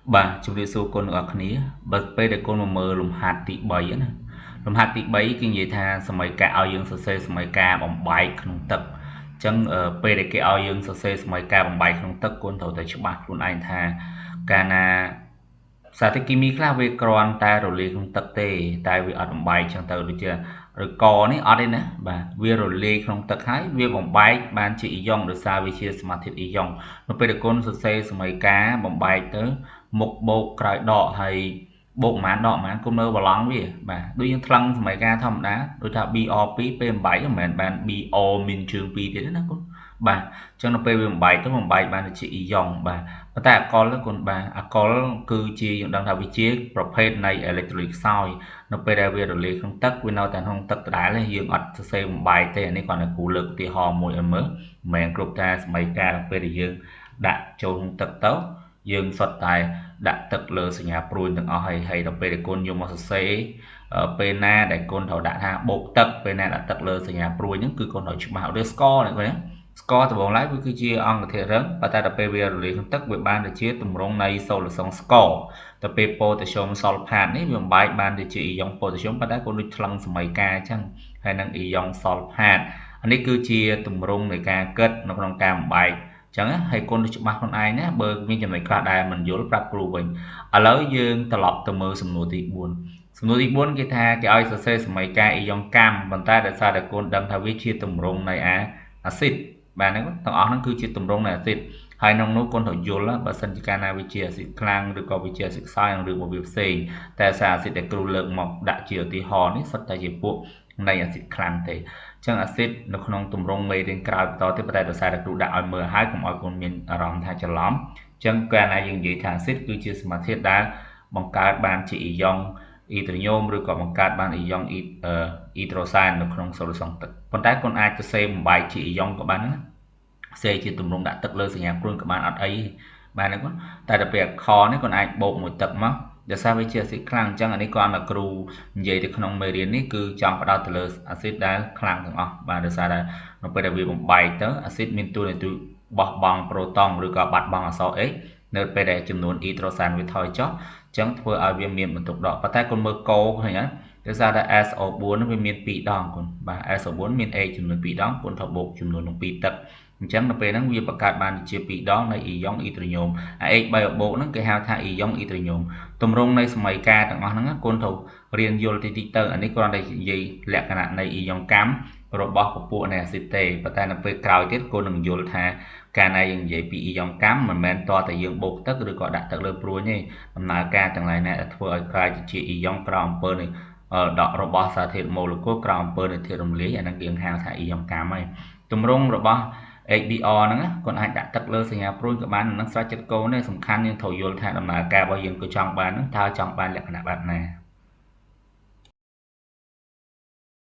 Bà chúng tôi số con ở khní bật bê để con mơ lùm hạt tị bấy á lùm hạt tị bấy kinh dị tha sầm mày cả ao dương sơ sê sầm mày ca bằng bài không tật chẳng bê để cái ao dương sơ sê sầm mày ca bằng bài không tật con thầu tới chụp bát luôn anh tha cana sa thế kimiខ្លះវាគ្រាន់តែរលាយក្នុងទឹកទេតែវាអត់បំបែកចឹងទៅដូចជាឬកនេះអត់ទេណាបាទវារលាយក្នុងទឹកហើយវាបំបែកបានជាអ៊ីយ៉ុងដោយសារវាជាសមាធាតុអ៊ីយ៉ុងនៅពេលដែលគុណសរសេរសម័យកាលបំបែកទៅមុខបូកក្រោយដកហើយបូកប្រមាណដកប្រមាណគុំមើលប្រឡងវាបាទដូចយើងថ្លឹងសម័យកាលធម្មតាដូចថា BR2 ពេលបំបែកមិនមែនបាន BO មានជើង2ទៀតទេណាគុណបាទអញ្ចឹងនៅពេលវាបំបែកទៅបំបែកបានជាអ៊ីយ៉ុងបាទប៉ុន្តែអាកុលគុណបាទអាកុលគឺជាយើងដឹងថាវាជាប្រភេទនៃអេឡិចត្រូលីកខ្សោយនៅពេលដែលវារលាយក្នុងទឹកវានៅតែក្នុងទឹកដដែលយើងអត់សរសេរបំបែកទេអានេះគាត់តែគូលើកឧទាហរណ៍មួយឲ្យមើលមិនមែនគ្រប់តែសម័យកាលពេលដែលយើងដាក់ចូលក្នុងទឹកទៅយើងសុទ្ធតែដាក់ទឹកលើសញ្ញាព្រួយទាំងអស់ហើយដល់ពេលដែលគុណយកមកសរសេរពេលណាដែលគុណត្រូវដាក់ថាបូកទឹកពេលណាដាក់ទឹកលើសញ្ញាព្រួយហ្នឹងគឺគុណត្រូវច្បាស់ឬស្ករនេះគាត់ណាស្ករដំបូងឡើយវាគឺជាអង្គធាតុរឹងប៉ុន្តែដល់ពេលវារលាយក្នុងទឹកវាបានទៅជាទម្រង់នៃសូលូសុងស្ករទៅពេលប៉ូតាស្យូមសលផាតនេះវាបំបែកបានទៅជាអ៊ីយ៉ុងប៉ូតាស្យូមប៉ុន្តែគាត់ដូចថ្លឹងសម័យកាលអញ្ចឹងហើយនឹងអ៊ីយ៉ុងសលផាតអានេះគឺជាទម្រង់នៃការគិតនៅក្នុងការបំបែកអញ្ចឹងហើយគុណច្បាស់ខ្លួនឯងណាបើមានចំណុចខ្លះដែលមិនយល់ប្រាប់គ្រូវិញឥឡូវយើងត្រឡប់ទៅមើលសំណួរទី4សំណួរទី4គេថាគេឲ្យសរសេរសម័យកាលអ៊ីយ៉ុងកម្មប៉ុន្តែដោយសារតែគុណដឹងថាវាជាទម្រង់នៃអាស៊ីតបាទហ្នឹងទាំងអស់ហ្នឹងគឺជាទម្រង់នៃអាស៊ីតហើយក្នុងនោះគុណត្រូវយល់បើសិនជាកាលណាវាជាអាស៊ីតខ្លាំងឬក៏វាជាអាស៊ីតខ្សោយនឹងរឿងរបស់វាផ្សេងតែសារអាស៊ីតដែលគ្រូលើកមកដាក់ជាឧទាហរណ៍នេះសុទ្ធតែជាពួកនៃអាស៊ីតខ្លាំងទេអញ្ចឹងអាស៊ីតនៅក្នុងទម្រង់មេរៀនក្រោយបន្តទៀតប៉ុន្តែដោយសារតែគ្រូដាក់ឲ្យមើលហើយកុំឲ្យគុណមានអារម្មណ៍ថាច្រឡំអញ្ចឹងកាលណាយើងនិយាយថាអាស៊ីតគឺជាសមាធាតុដែលបង្កើតបានជាអ៊ីយ៉ុងអ៊ីដ្រូញូមឬក៏បង្កើតបានអ៊ីយ៉ុងអ៊ីដ្រូសែននៅក្នុងសូលូសុងទឹកប៉ុន្តែគុណអាចសរសេរបំបែកជាអ៊ីយ៉ុងក៏បានណាសេជាទម្រង់ដាក់ទឹកលើសញ្ញាព្រួយក៏បានអត់អីបាទហ្នឹងតែដល់ពេលខនេះគាត់អាចបូកមួយទឹកមកដោយសារវាជាអាស៊ីតខ្លាំងអញ្ចឹងអានេះគាត់ដល់គ្រូនិយាយទៅក្នុងមេរៀននេះគឺចង់ផ្ដោតទៅលើអាស៊ីតដែលខ្លាំងទាំងអស់បាទដោយសារតែនៅពេលដែលវាបំបែកទៅអាស៊ីតមានតួនាទីបោះបង់ប្រូតុងឬក៏បាត់បង់អក្សរ X នៅពេលដែលចំនួនអ៊ីដ្រូសែនវាថយចុះអញ្ចឹងធ្វើឲ្យវាមានបន្ទុកដកប៉ុន្តែគាត់មើលកូឃើញណាដោយសារតែ SO4 នឹងវាមាន2ដងគុណបាទ SO4 មាន A ចំនួន2ដងគុណត្រូវបូកចំនួននឹង2ទឹកអញ្ចឹងនៅពេលហ្នឹងវាបង្កើតបានជា2ដងនៃអ៊ីយ៉ុងអ៊ីដ្រូញូមអា H3 បូកហ្នឹងគេហៅថាអ៊ីយ៉ុងអ៊ីដ្រូញូមទម្រង់នៃសម័យកាលទាំងអស់ហ្នឹងគុណត្រូវរៀនយល់តិចតិចទៅអានេះគ្រាន់តែនិយាយលក្ខណៈនៃអ៊ីយ៉ុងកម្មរបស់ពពួកនៃអាស៊ីតទេប៉ុន្តែនៅពេលក្រោយទៀតគុណនឹងយល់ថាកាលណាយើងនិយាយពីអ៊ីយ៉ុងកម្មមិនមែនតតែយើងបូកទឹកឬក៏ដាក់ទឹកលើព្រួយទេដំណើរការទាំងឡាយណាដែលធ្វើឲ្យក្លាយជាអ៊ីយ៉ុងក្រោមអំពើនៃដករបស់សារធាតុម៉ូលេគុលក្រោមអំពើនៃធាតុរំលាយអាហ្នឹងយើងហៅថាអ៊ីយ៉ុងកម្មហើយទម្រង់របស់ HBr ហ្នឹងគាត់អាចដាក់ទឹកលើសញ្ញាព្រួយក៏បាននឹងស្រេចចិត្តកូននេះសំខាន់យើងត្រូវយល់ថាដំណើរការរបស់យើងគឺចង់បានហ្នឹងតើចង់បានលក្ខណៈបែបណា